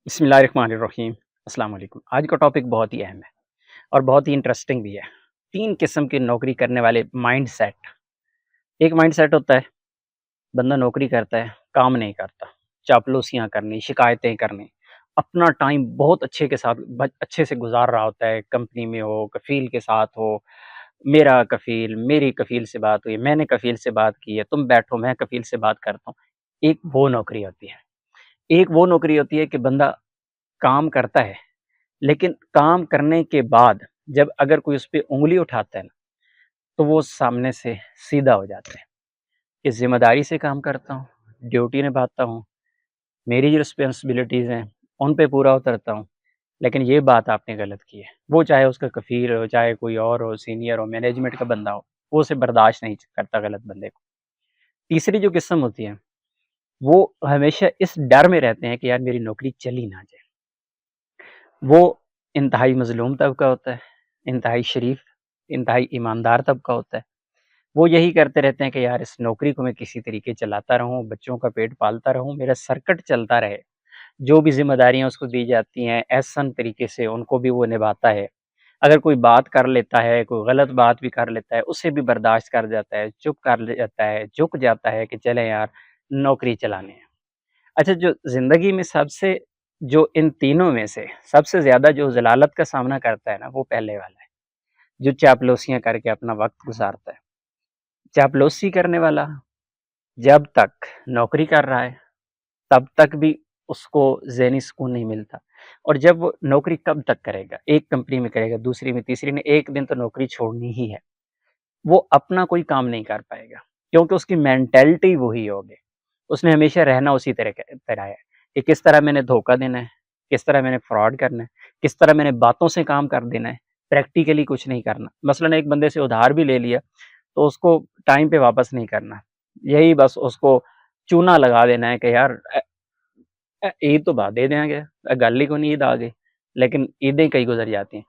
بسم اللہ الرحمن الرحیم۔ السلام علیکم۔ آج کا ٹاپک بہت ہی اہم ہے اور بہت ہی انٹرسٹنگ بھی ہے۔ 3 قسم کی نوکری کرنے والے مائنڈ سیٹ۔ ایک مائنڈ سیٹ ہوتا ہے بندہ نوکری کرتا ہے، کام نہیں کرتا، چاپلوسیاں کرنی، شکایتیں کرنی، اپنا ٹائم بہت اچھے سے گزار رہا ہوتا ہے، کمپنی میں ہو، کفیل کے ساتھ ہو، میرا کفیل، میری کفیل سے بات ہوئی، میں نے کفیل سے بات کی ہے، تم بیٹھو میں کفیل سے بات کرتا ہوں۔ ایک وہ نوکری ہوتی ہے۔ ایک وہ نوکری ہوتی ہے کہ بندہ کام کرتا ہے، لیکن کام کرنے کے بعد جب اگر کوئی اس پہ انگلی اٹھاتا ہے نا تو وہ سامنے سے سیدھا ہو جاتا ہے کہ ذمہ داری سے کام کرتا ہوں، ڈیوٹی نبھاتا ہوں، میری جو رسپانسبلٹیز ہیں ان پہ پورا اترتا ہوں، لیکن یہ بات آپ نے غلط کی ہے۔ وہ چاہے اس کا کفیل ہو، چاہے کوئی اور ہو، سینئر ہو، مینجمنٹ کا بندہ ہو، وہ اسے برداشت نہیں کرتا غلط بندے کو۔ تیسری جو قسم ہوتی ہے وہ ہمیشہ اس ڈر میں رہتے ہیں کہ یار میری نوکری چلی نہ جائے۔ وہ انتہائی مظلوم طبقہ ہوتا ہے، انتہائی شریف، انتہائی ایماندار طبقہ ہوتا ہے۔ وہ یہی کرتے رہتے ہیں کہ یار اس نوکری کو میں کسی طریقے چلاتا رہوں، بچوں کا پیٹ پالتا رہوں، میرا سرکٹ چلتا رہے، جو بھی ذمہ داریاں اس کو دی جاتی ہیں احسن طریقے سے ان کو بھی وہ نبھاتا ہے۔ اگر کوئی بات کر لیتا ہے، کوئی غلط بات بھی کر لیتا ہے، اسے بھی برداشت کر جاتا ہے، چپ کر جاتا ہے، جھک جاتا ہے کہ چلیں یار نوکری چلانے ہیں۔ اچھا، جو زندگی میں جو ان تینوں میں سے سب سے زیادہ جو ذلالت کا سامنا کرتا ہے نا وہ پہلے والا ہے، جو چاپلوسیاں کر کے اپنا وقت گزارتا ہے۔ چاپلوسی کرنے والا جب تک نوکری کر رہا ہے تب تک بھی اس کو ذہنی سکون نہیں ملتا، اور جب وہ نوکری کب تک کرے گا، ایک کمپنی میں کرے گا، دوسری میں، تیسری میں، ایک دن تو نوکری چھوڑنی ہی ہے، وہ اپنا کوئی کام نہیں کر پائے گا، کیونکہ اس کی مینٹلٹی وہی ہوگی۔ اس نے ہمیشہ رہنا اسی طرح ہے کہ کس طرح میں نے دھوکہ دینا ہے، کس طرح میں نے فراڈ کرنا ہے، کس طرح میں نے باتوں سے کام کر دینا ہے، پریکٹیکلی کچھ نہیں کرنا۔ مثلا ایک بندے سے ادھار بھی لے لیا تو اس کو ٹائم پہ واپس نہیں کرنا، یہی بس اس کو چونا لگا دینا ہے کہ یار عید تو بعد دے دیں گے، گل ہی کو نہیں، عید آ گئی، لیکن عیدیں کئی گزر جاتی ہیں۔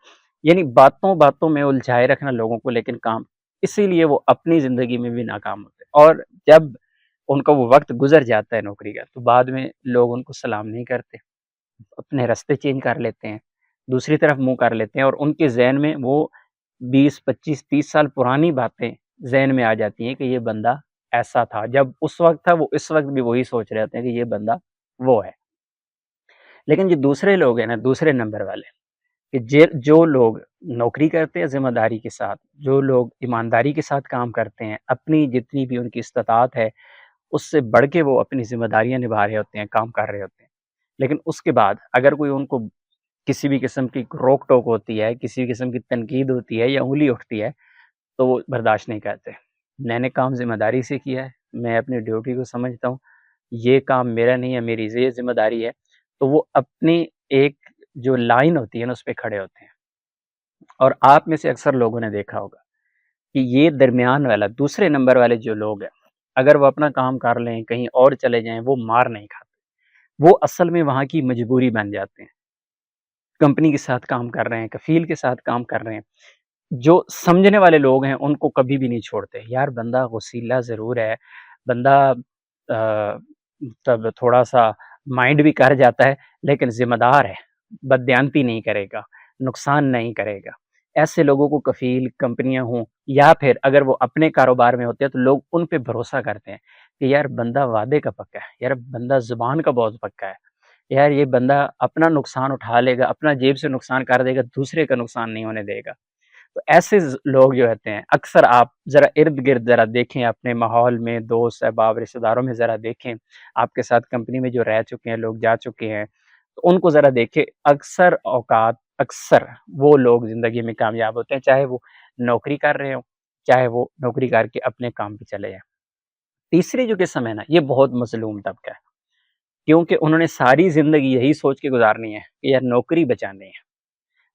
یعنی باتوں باتوں میں الجھائے رکھنا لوگوں کو، لیکن کام، اسی لیے وہ اپنی زندگی میں بھی ناکام ہوتے ہیں، اور جب ان کا وہ وقت گزر جاتا ہے نوکری کا تو بعد میں لوگ ان کو سلام نہیں کرتے، اپنے راستے چینج کر لیتے ہیں، دوسری طرف منہ کر لیتے ہیں، اور ان کے ذہن میں وہ 20 25 30 سال پرانی باتیں ذہن میں آ جاتی ہیں کہ یہ بندہ ایسا تھا، جب اس وقت تھا وہ اس وقت بھی وہی سوچ رہے ہوتے ہیں کہ یہ بندہ وہ ہے۔ لیکن جو دوسرے لوگ ہیں نا، دوسرے نمبر والے، کہ جو لوگ نوکری کرتے ہیں ذمہ داری کے ساتھ، جو لوگ ایمانداری کے ساتھ کام کرتے ہیں، اپنی جتنی بھی ان کی استطاعت ہے اس سے بڑھ کے وہ اپنی ذمہ داریاں نبھا رہے ہوتے ہیں، کام کر رہے ہوتے ہیں، لیکن اس کے بعد اگر کوئی ان کو کسی بھی قسم کی روک ٹوک ہوتی ہے، کسی بھی قسم کی تنقید ہوتی ہے یا انگلی اٹھتی ہے تو وہ برداشت نہیں کرتے۔ میں نے کام ذمہ داری سے کیا ہے، میں اپنی ڈیوٹی کو سمجھتا ہوں، یہ کام میرا نہیں ہے، میری یہ ذمہ داری ہے، تو وہ اپنی ایک جو لائن ہوتی ہے نا اس پہ کھڑے ہوتے ہیں۔ اور آپ میں سے اکثر لوگوں نے دیکھا ہوگا کہ یہ درمیان والا دوسرے نمبر والے جو لوگ ہیں، اگر وہ اپنا کام کر لیں، کہیں اور چلے جائیں، وہ مار نہیں کھاتے، وہ اصل میں وہاں کی مجبوری بن جاتے ہیں۔ کمپنی کے ساتھ کام کر رہے ہیں، کفیل کے ساتھ کام کر رہے ہیں، جو سمجھنے والے لوگ ہیں ان کو کبھی بھی نہیں چھوڑتے۔ یار بندہ غصیلا ضرور ہے، بندہ تب تھوڑا سا مائنڈ بھی کر جاتا ہے، لیکن ذمہ دار ہے، بددیانتی نہیں کرے گا، نقصان نہیں کرے گا۔ ایسے لوگوں کو کفیل کمپنیاں ہوں، یا پھر اگر وہ اپنے کاروبار میں ہوتے ہیں تو لوگ ان پہ بھروسہ کرتے ہیں کہ یار بندہ وعدے کا پکا ہے، یار بندہ زبان کا بہت پکا ہے، یار یہ بندہ اپنا نقصان اٹھا لے گا، اپنا جیب سے نقصان کر دے گا، دوسرے کا نقصان نہیں ہونے دے گا۔ تو ایسے لوگ جو ہوتے ہیں اکثر، آپ ذرا ارد گرد ذرا دیکھیں، اپنے ماحول میں، دوست احباب رشتہ داروں میں ذرا دیکھیں، آپ کے ساتھ کمپنی میں جو رہ چکے ہیں لوگ، جا چکے ہیں، تو ان کو ذرا دیکھیں، اکثر اوقات اکثر وہ لوگ زندگی میں کامیاب ہوتے ہیں، چاہے وہ نوکری کر رہے ہوں، چاہے وہ نوکری کر کے اپنے کام پہ چلے جائیں۔ تیسری جو قسم ہے نا، یہ بہت مظلوم طبقہ ہے، کیونکہ انہوں نے ساری زندگی یہی سوچ کے گزارنی ہے کہ یار نوکری بچانی ہے۔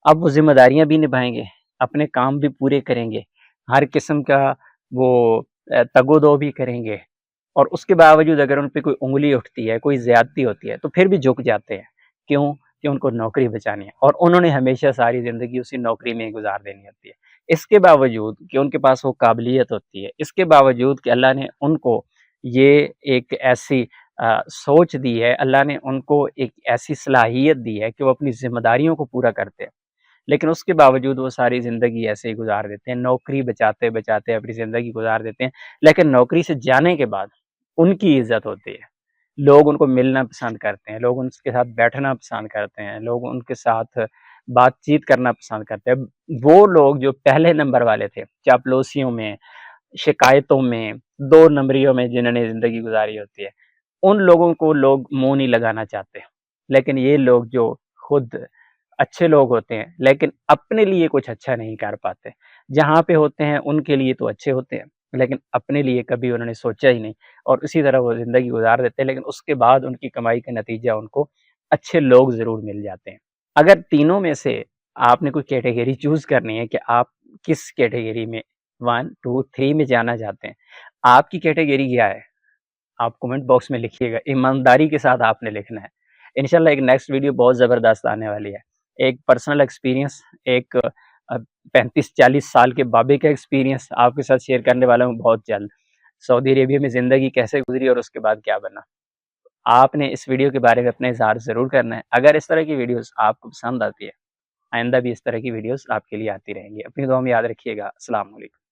اب وہ ذمہ داریاں بھی نبھائیں گے، اپنے کام بھی پورے کریں گے، ہر قسم کا وہ تگ و دو بھی کریں گے، اور اس کے باوجود اگر ان پہ کوئی انگلی اٹھتی ہے، کوئی زیادتی ہوتی ہے تو پھر بھی جھک جاتے ہیں۔ کیوں؟ کہ ان کو نوکری بچانی ہے، اور انہوں نے ہمیشہ ساری زندگی اسی نوکری میں ہی گزار دینی ہوتی ہے۔ اس کے باوجود کہ ان کے پاس وہ قابلیت ہوتی ہے، اس کے باوجود کہ اللہ نے ان کو یہ ایک ایسی سوچ دی ہے، اللہ نے ان کو ایک ایسی صلاحیت دی ہے کہ وہ اپنی ذمہ داریوں کو پورا کرتے ہیں، لیکن اس کے باوجود وہ ساری زندگی ایسے ہی گزار دیتے ہیں، نوکری بچاتے بچاتے اپنی زندگی گزار دیتے ہیں، لیکن نوکری سے جانے کے بعد ان کی عزت ہوتی ہے، لوگ ان کو ملنا پسند کرتے ہیں، لوگ ان کے ساتھ بیٹھنا پسند کرتے ہیں، لوگ ان کے ساتھ بات چیت کرنا پسند کرتے ہیں۔ وہ لوگ جو پہلے نمبر والے تھے، چاپلوسیوں میں، شکایتوں میں، دو نمبریوں میں جنہوں نے زندگی گزاری ہوتی ہے، ان لوگوں کو لوگ منہ نہیں لگانا چاہتے، لیکن یہ لوگ جو خود اچھے لوگ ہوتے ہیں لیکن اپنے لیے کچھ اچھا نہیں کر پاتے، جہاں پہ ہوتے ہیں ان کے لیے تو اچھے ہوتے ہیں لیکن اپنے لیے کبھی انہوں نے سوچا ہی نہیں، اور اسی طرح وہ زندگی گزار دیتے ہیں، لیکن اس کے بعد ان کی کمائی کا نتیجہ ان کو اچھے لوگ ضرور مل جاتے ہیں۔ اگر تینوں میں سے آپ نے کوئی کیٹیگری چوز کرنی ہے کہ آپ کس کیٹیگری میں 1 2 3 میں جانا چاہتے ہیں، آپ کی کیٹیگری کیا ہے؟ آپ کومنٹ باکس میں لکھیے گا، ایمانداری کے ساتھ آپ نے لکھنا ہے۔ انشاءاللہ ایک نیکسٹ ویڈیو بہت زبردست آنے والی ہے، ایک پرسنل ایکسپیرینس، ایک 35-40 سال کے بابے کا ایکسپیرینس آپ کے ساتھ شیئر کرنے والا ہوں بہت جلد، سعودی عربیہ میں زندگی کیسے گزری اور اس کے بعد کیا بنا۔ آپ نے اس ویڈیو کے بارے میں اپنے اظہار ضرور کرنا ہے۔ اگر اس طرح کی ویڈیوز آپ کو پسند آتی ہے، آئندہ بھی اس طرح کی ویڈیوز آپ کے لیے آتی رہیں گی۔ اپنی دعا میں یاد رکھیے گا۔ السلام علیکم۔